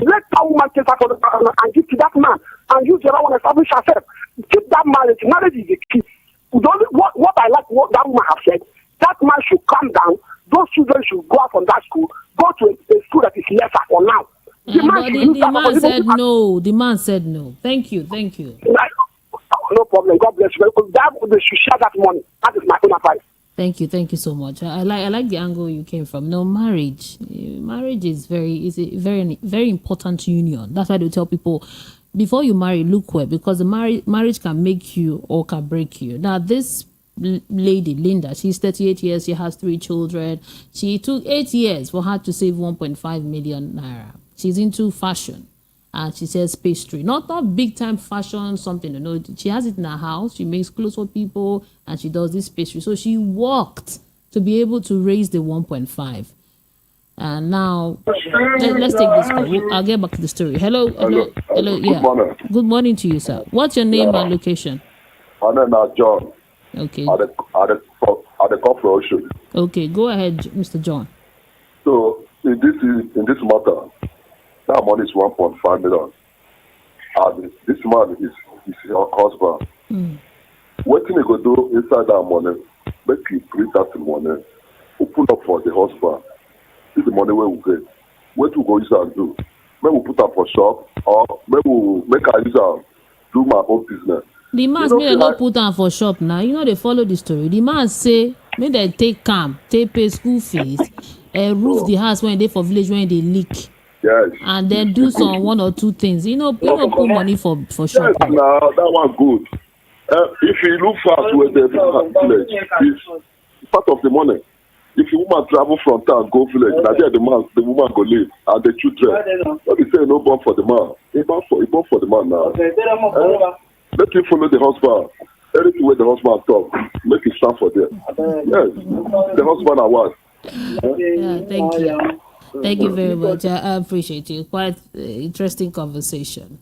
Let that woman take 500,000 and give to that man, and use the other one establish herself. Keep that marriage. Marriage is the key. What I like, what that woman has said, that man should calm down. Those children should go out from that school, go to a school that is lesser for now. The man said no. The man said no. Thank you. No problem. God bless you. They should share that money. That is my own advice. Thank you so much. I like the angle you came from. No, marriage is a very important union. That's why they tell people before you marry, look well, because the marriage can make you or can break you. Now this lady Linda, she's 38 years, she has 3 children. She took 8 years for her to save 1.5 million naira. She's into fashion, and she says pastry, not big time fashion, something, she has it in her house. She makes clothes for people and she does this pastry. So she worked to be able to raise the 1.5. And now let's take this call. I'll get back to the story. Hello. Yeah. Good morning. Good morning to you, sir. What's your name and location? My name is John. Okay. At the corporation. Okay, go ahead, Mr. John. So in this matter, that money is 1.5 million, and this man is your husband. What thing you go do inside that money? Make you create that money, open up for the husband. This is the money where we get. What we go use and do? Maybe we put up for shop, or maybe we make her use do my own business. The man may no put on for shop now. You know they follow the story. The man say, may they take calm, take pay school fees, roof the house when they for village when they leak. Yes. And then do some one or two things. You know, people put money for shop. Yes, now that one good. If you look fast where the village, it's part of the money. If a woman travel from town go village, now there the woman go live and the children. What they say no born for the man. He born for the man now. Let him follow the husband. Anything where the husband talk, make it stand for them. Yes, the husband are what. Yeah, thank you. Thank you very much. I appreciate you. Quite interesting conversation.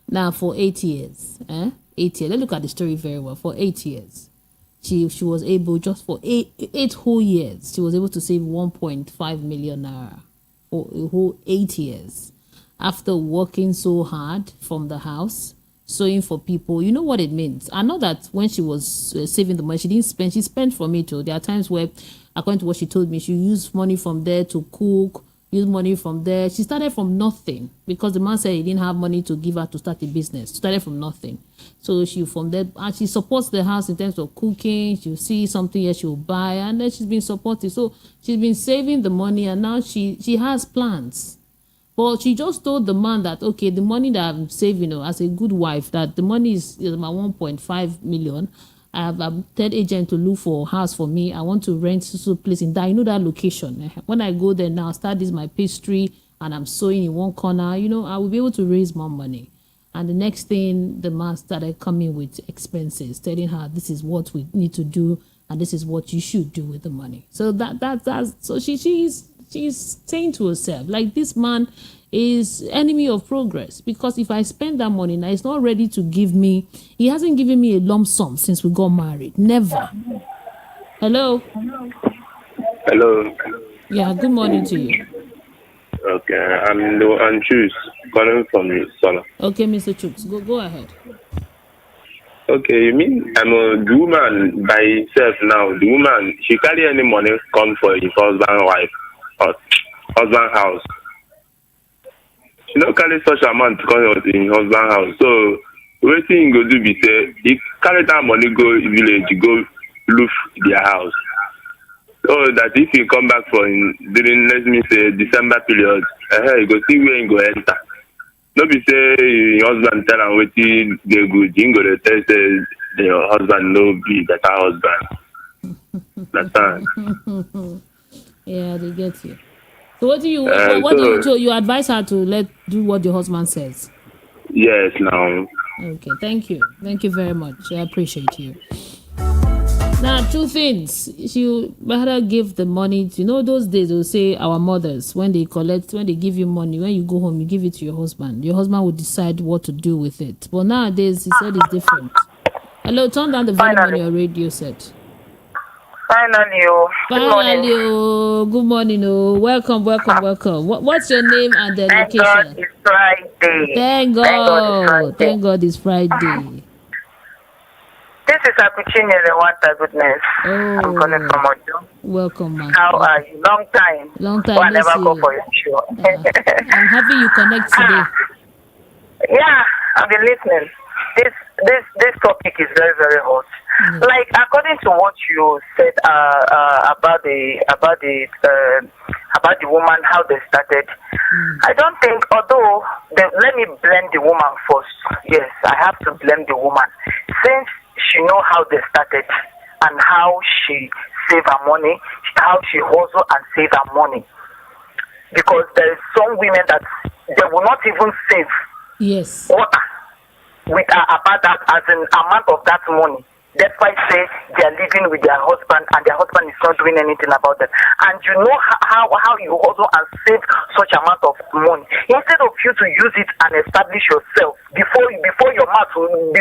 Now, for 8 years, 8 years. Let's look at the story very well. For 8 years, she was able, just for eight whole years, she was able to save 1.5 million naira for a whole 8 years. After working so hard from the house, sewing for people, you know what it means. I know that when she was saving the money, she didn't spend. She spent from it too. There are times where, according to what she told me, she used money from there to cook, used money from there. She started from nothing because the man said he didn't have money to give her to start a business. She started from nothing. So she from there, and she supports the house in terms of cooking. She'll see something here, she'll buy, and then she's been supportive. So she's been saving the money, and now she has plans. But she just told the man that, okay, the money that I'm saving, as a good wife, that the money is my 1.5 million. I have a third agent to look for a house for me. I want to rent a place in that. I know that location. When I go there now, start this my pastry, and I'm sewing in one corner, I will be able to raise more money. And the next thing, the man started coming with expenses, telling her this is what we need to do, and this is what you should do with the money. So that's so she's saying to herself, like, this man is enemy of progress, because if I spend that money now, he's not ready to give me. He hasn't given me a lump sum since we got married. Never. Hello. Hello. Yeah. Good morning to you. Okay, I'm Chus calling from Sala. Okay, Mr. Chooks, go ahead. Okay, you mean the woman by herself now? The woman, she carry any money come for his husband wife or husband house. She don't carry such amount to come in husband house. So what thing go do be say he carry that money go village, go look their house. So that if he come back during, let me say, December period, you go see where he go enter. No be say your husband tell him wetin dey good, he go tell say your husband no be better husband. Understand? Yeah, they get you. So what do you advise her to do what your husband says? Yes, now. Okay, thank you very much. I appreciate you. Now, two things. She better give the money to, those days they'll say our mothers, when they give you money, when you go home, you give it to your husband. Your husband will decide what to do with it. But nowadays, he said it's different. Hello, turn down the volume on your radio set. Finally, good morning. Welcome. What's your name and the location? God it's Friday. Thank God it's Friday. This is Akuchini Egwuatu, goodness. I'm calling from Ojo. Welcome, man. How are you? Long time. But I never go for your show. I'm happy you connect today. Yeah, I've been listening. This topic is very, very hot. Like, according to what you said about the woman, how they started, I don't think, although let me blame the woman first. Yes, I have to blame the woman, since she know how they started and how she save her money, how she hustle and save her money. Because there is some women that they will not even save water with about that as an amount of that money. That's why say they are living with their husband and their husband is not doing anything about it. And you know how you hustle and save such amount of money. Instead of you to use it and establish yourself before your mouth will be,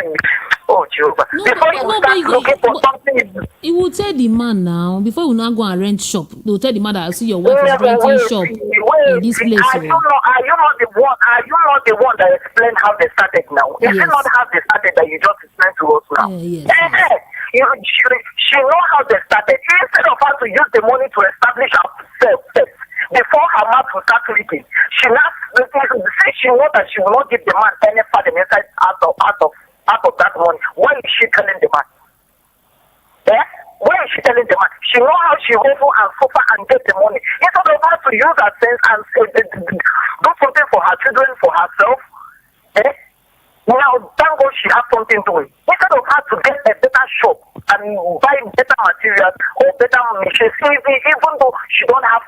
oh Jehovah. Before you start looking for something. He will tell the man now, before you now go and rent shop, they will tell the man that I see your wife is renting shop in this place. Are you not the one that explained how they started now? Is it not how they started that you just explained to us now? Yes. She know how they started. Instead of her to use the money to establish herself before her mouth will start leaking, she now say she know that she will not give the man any part inside out of out of that money, why is she telling the man? Yeah? Why is she telling the man? She know how she hustle and suffer and get the money. Instead of her to use her sense and do something for her children, for herself. Eh? Now, thank God she has something doing. Instead of her to get a better shop and buy better materials or better machines, even though she don't have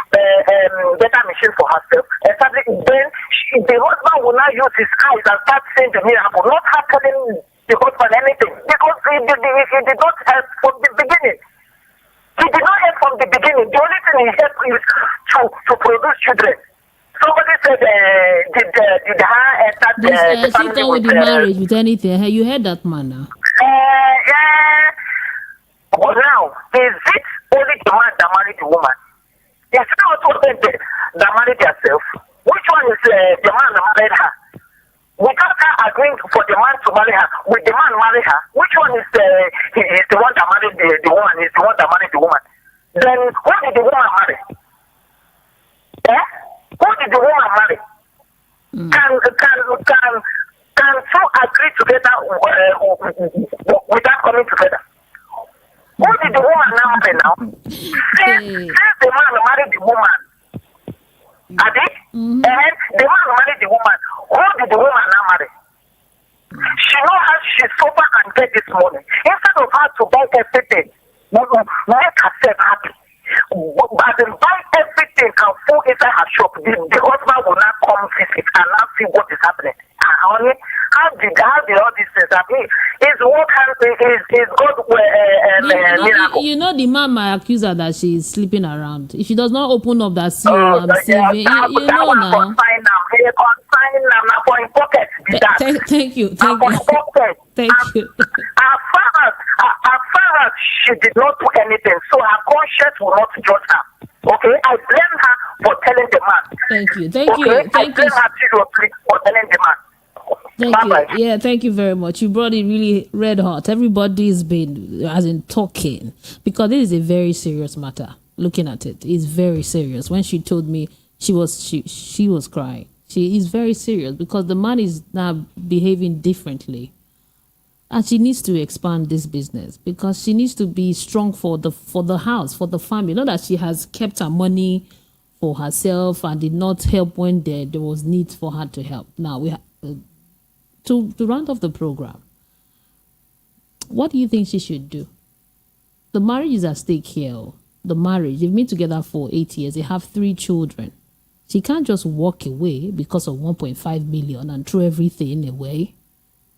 better machines for herself, then the husband will now use his eyes and start saying the miracle, not her telling the husband anything, because he did not help from the beginning. He did not help from the beginning. The only thing he helped is to produce children. Somebody said, did her start the she come with the marriage with anything? Hey, you heard that man now? But now, is it only the man that married the woman? Is it also them that married themselves? Which one is the man that married her? Without her agreeing for the man to marry her, will the man marry her? Which one is the one that married the woman? Is the one that married the woman? Then who did the woman marry? Eh? Who did the woman marry? Can two agree together without coming together? Who did the woman now marry now? Since the man married the woman, and the man married the woman, who did the woman now marry? She know how she suffer and get this money. Instead of her to buy everything, make herself happy. But then buy everything and fall inside her shop, the husband will not come visit and not see what is happening. And honey, how did all these things happen? Is what is God miracle? You know the man might accuse her that she is sleeping around. If she does not open up that seal, I'm saving. You know now. Thank you. Thank you. As far as she did not do anything, so her conscience will not judge her. Okay, I blame her for telling the man. Thank you. I blame her seriously for telling the man. Thank you. Yeah, thank you very much. You brought it really red hot. Everybody's been talking because this is a very serious matter. Looking at it, it's very serious. When she told me she was crying. She is very serious because the man is now behaving differently. And she needs to expand this business because she needs to be strong for the house, for the family. Not that she has kept her money for herself and did not help when there was need for her to help. Now, we have to round off the program. What do you think she should do? The marriage is at stake here. The marriage, they've been together for 8 years. They have 3 children. She can't just walk away because of 1.5 million and throw everything away.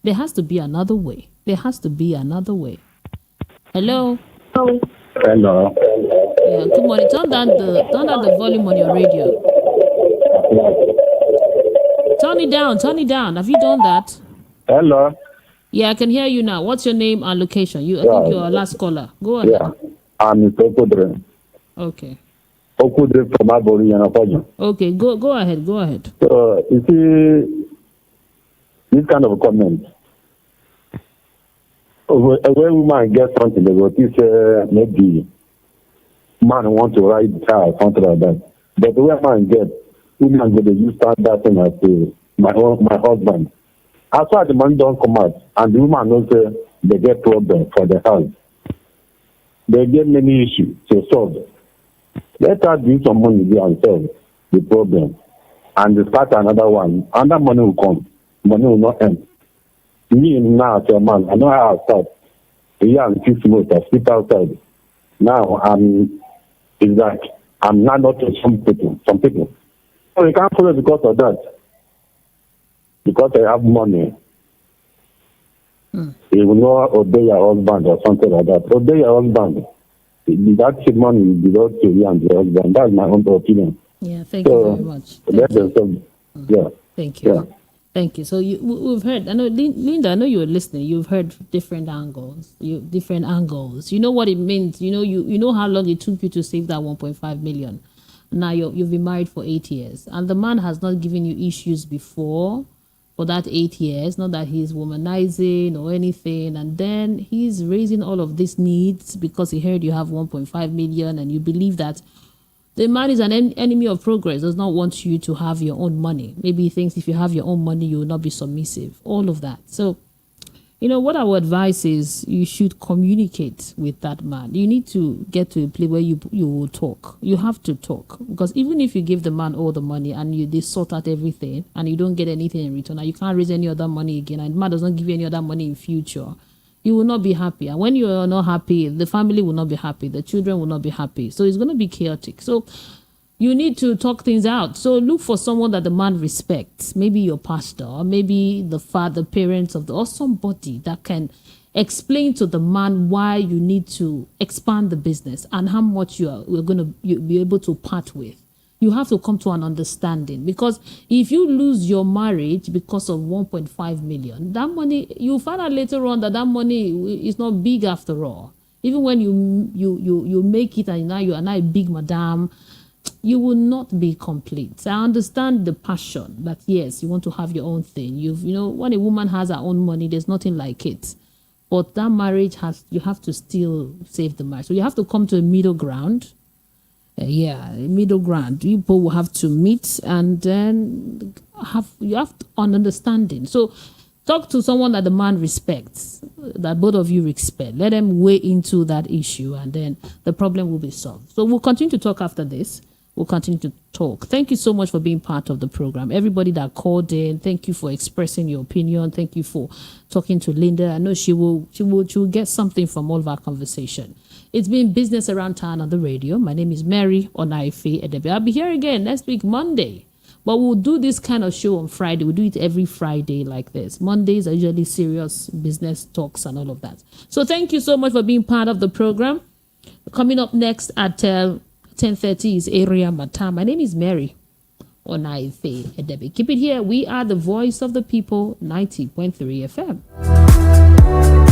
There has to be another way. Hello? Hello. Yeah, good morning. Turn down the volume on your radio. Turn it down. Have you done that? Hello. Yeah, I can hear you now. What's your name and location? I think you're our last caller. Go ahead. Yeah, I'm Mr. Okudre. Okay. Okudre from Abori and Apojo. Okay, go ahead. So, you see, this kind of comment. When woman gets something, they will say maybe man want to ride the car or something like that. But the way man gets, woman go to use that thing as my husband. As far as the money don't come out, and the woman knows they get problem for the house, they get many issues to solve. Let her bring some money there and solve the problem, and they start another one. And that money will come. Money will not end. Me now as a man, I know how I start. A year and 6 months, I sleep outside. Now it's like I'm not to some people. So you can't follow because of that. Because I have money. You will not obey your husband or something like that. Obey your husband. That money belongs to you and your husband. That's my own opinion. Yeah, thank you very much. Thank you. Yeah. Thank you. So we've heard. I know, Linda. I know you were listening. You've heard different angles. You know what it means. You know how long it took you to save that 1.5 million. Now you've been married for 8 years, and the man has not given you issues before for that 8 years. Not that he's womanizing or anything, and then he's raising all of these needs because he heard you have 1.5 million, and you believe that The man is an enemy of progress, does not want you to have your own money. Maybe he thinks if you have your own money, you will not be submissive. All of that. So, what I would advise is you should communicate with that man. You need to get to a place where you will talk. You have to talk. Because even if you give the man all the money and they sort out everything and you don't get anything in return, and you can't raise any other money again, and the man doesn't give you any other money in future, you will not be happy. And when you are not happy, the family will not be happy. The children will not be happy. So it's going to be chaotic. So you need to talk things out. So look for someone that the man respects. Maybe your pastor, or maybe the father, parents or somebody that can explain to the man why you need to expand the business and how much you're going to be able to part with. You have to come to an understanding, because if you lose your marriage because of 1.5 million, that money, you find out later on that money is not big after all. Even when you make it and now you are now a big madam, you will not be complete. I understand the passion that yes, you want to have your own thing. When a woman has her own money, there's nothing like it. But that marriage you have to still save the marriage. So you have to come to a middle ground. Middle ground. You both will have to meet and then you have an understanding. So talk to someone that the man respects, that both of you respect. Let them weigh into that issue and then the problem will be solved. So we'll continue to talk after this. We'll continue to talk. Thank you so much for being part of the program. Everybody that called in, thank you for expressing your opinion. Thank you for talking to Linda. I know she will get something from all of our conversation. It's been Business Around Town on the radio. My name is Mary Onaife Edebe. I'll be here again next week, Monday. But we'll do this kind of show on Friday. We'll do it every Friday like this. Mondays are usually serious business talks and all of that. So thank you so much for being part of the program. Coming up next at 10:30 is Area Mata. My name is Mary Onaife Edebe. Keep it here. We are the voice of the people, 90.3 FM.